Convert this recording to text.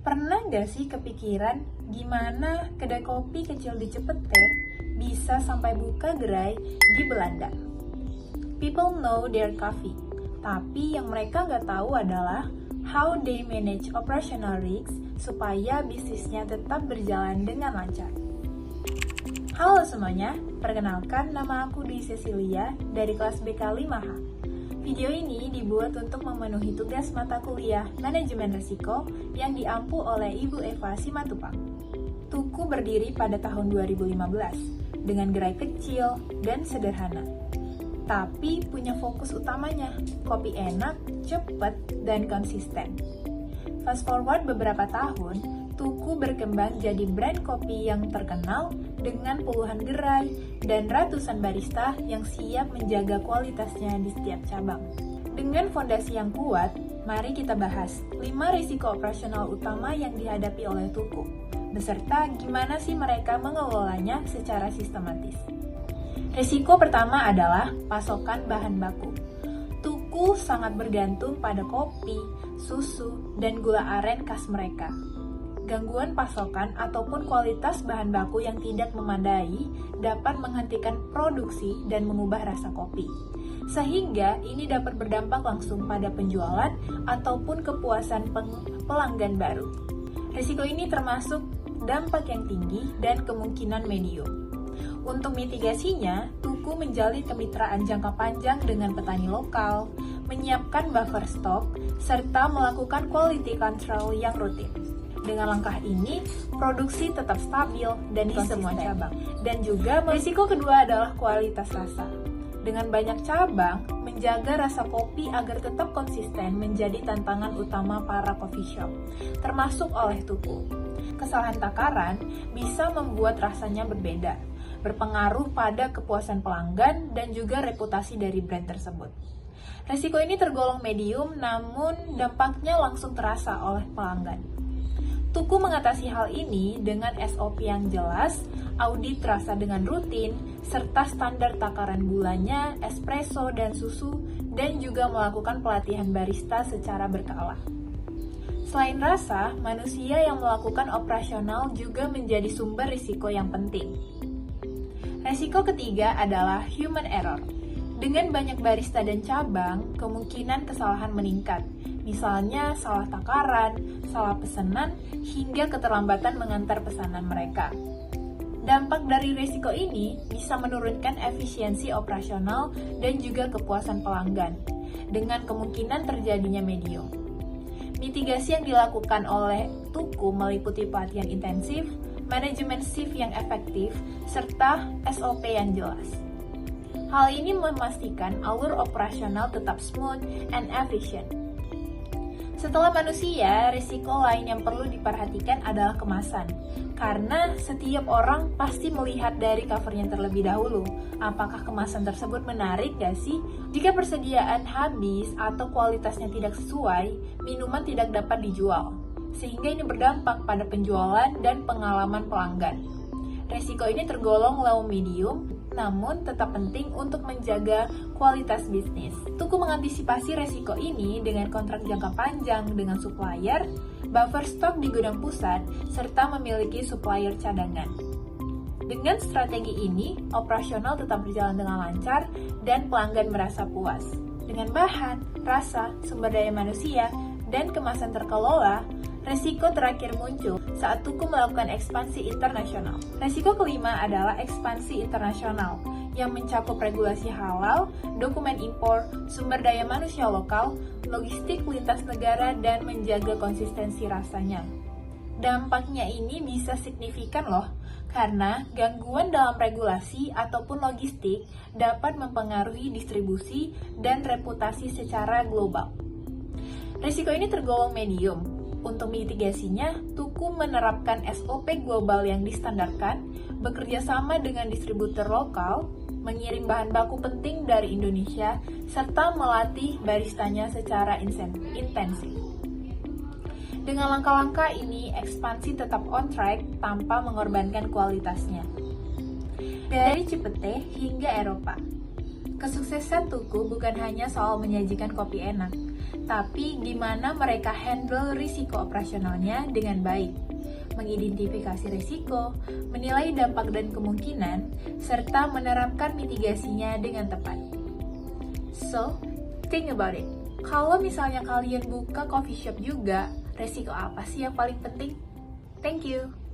Pernah nggak sih kepikiran gimana kedai kopi kecil di Cipete bisa sampai buka gerai di Belanda? People know their coffee, tapi yang mereka nggak tahu adalah how they manage operational risks supaya bisnisnya tetap berjalan dengan lancar. Halo semuanya, perkenalkan nama aku Dwi Cecilia dari kelas BK 5H. Video ini dibuat untuk memenuhi tugas mata kuliah Manajemen Risiko yang diampu oleh Ibu Eva Simatupang. Tuku berdiri pada tahun 2015 dengan gerai kecil dan sederhana. Tapi punya fokus utamanya, kopi enak, cepat, dan konsisten. Fast forward beberapa tahun, Tuku berkembang jadi brand kopi yang terkenal dengan puluhan gerai dan ratusan barista yang siap menjaga kualitasnya di setiap cabang. Dengan fondasi yang kuat, mari kita bahas 5 risiko operasional utama yang dihadapi oleh Tuku, beserta gimana sih mereka mengelolanya secara sistematis. Risiko pertama adalah pasokan bahan baku. Tuku sangat bergantung pada kopi, susu, dan gula aren khas mereka. Gangguan pasokan ataupun kualitas bahan baku yang tidak memadai dapat menghentikan produksi dan mengubah rasa kopi. Sehingga ini dapat berdampak langsung pada penjualan ataupun kepuasan pelanggan baru. Risiko ini termasuk dampak yang tinggi dan kemungkinan medium. Untuk mitigasinya, Tuku menjalin kemitraan jangka panjang dengan petani lokal, menyiapkan buffer stok, serta melakukan quality control yang rutin. Dengan langkah ini, produksi tetap stabil dan di semua cabang. Dan juga risiko kedua adalah kualitas rasa. Dengan banyak cabang, menjaga rasa kopi agar tetap konsisten menjadi tantangan utama para coffee shop, termasuk oleh Tuku. Kesalahan takaran bisa membuat rasanya berbeda, berpengaruh pada kepuasan pelanggan dan juga reputasi dari brand tersebut. Risiko ini tergolong medium, namun dampaknya langsung terasa oleh pelanggan. Tuku mengatasi hal ini dengan SOP yang jelas, audit rasa dengan rutin, serta standar takaran gulanya, espresso, dan susu, dan juga melakukan pelatihan barista secara berkala. Selain rasa, manusia yang melakukan operasional juga menjadi sumber risiko yang penting. Risiko ketiga adalah human error. Dengan banyak barista dan cabang, kemungkinan kesalahan meningkat. Misalnya salah takaran, salah pesanan, hingga keterlambatan mengantar pesanan mereka. Dampak dari risiko ini bisa menurunkan efisiensi operasional dan juga kepuasan pelanggan, dengan kemungkinan terjadinya medium. Mitigasi yang dilakukan oleh Tuku meliputi pelatihan intensif, manajemen shift yang efektif, serta SOP yang jelas. Hal ini memastikan alur operasional tetap smooth and efficient. Setelah manusia, risiko lain yang perlu diperhatikan adalah kemasan. Karena setiap orang pasti melihat dari covernya terlebih dahulu. Apakah kemasan tersebut menarik gak sih? Jika persediaan habis atau kualitasnya tidak sesuai, minuman tidak dapat dijual. Sehingga ini berdampak pada penjualan dan pengalaman pelanggan. Risiko ini tergolong low medium, namun tetap penting untuk menjaga kualitas bisnis. Tuku mengantisipasi resiko ini dengan kontrak jangka panjang dengan supplier, buffer stok di gudang pusat, serta memiliki supplier cadangan. Dengan strategi ini, operasional tetap berjalan dengan lancar dan pelanggan merasa puas. Dengan bahan, rasa, sumber daya manusia, dan kemasan terkelola, resiko terakhir muncul saat Tuku melakukan ekspansi internasional. Resiko kelima adalah ekspansi internasional yang mencakup regulasi halal, dokumen impor, sumber daya manusia lokal, logistik lintas negara, dan menjaga konsistensi rasanya. Dampaknya ini bisa signifikan loh, karena gangguan dalam regulasi ataupun logistik dapat mempengaruhi distribusi dan reputasi secara global. Risiko ini tergolong medium. Untuk mitigasinya, Tuku menerapkan SOP global yang distandarkan, bekerja sama dengan distributor lokal, mengirim bahan baku penting dari Indonesia, serta melatih baristanya secara intensif. Dengan langkah-langkah ini, ekspansi tetap on track tanpa mengorbankan kualitasnya. Dari Cipete hingga Eropa, kesuksesan Tuku bukan hanya soal menyajikan kopi enak, tapi gimana mereka handle risiko operasionalnya dengan baik, mengidentifikasi risiko, menilai dampak dan kemungkinan, serta menerapkan mitigasinya dengan tepat. So, think about it. Kalau misalnya kalian buka coffee shop juga, resiko apa sih yang paling penting? Thank you.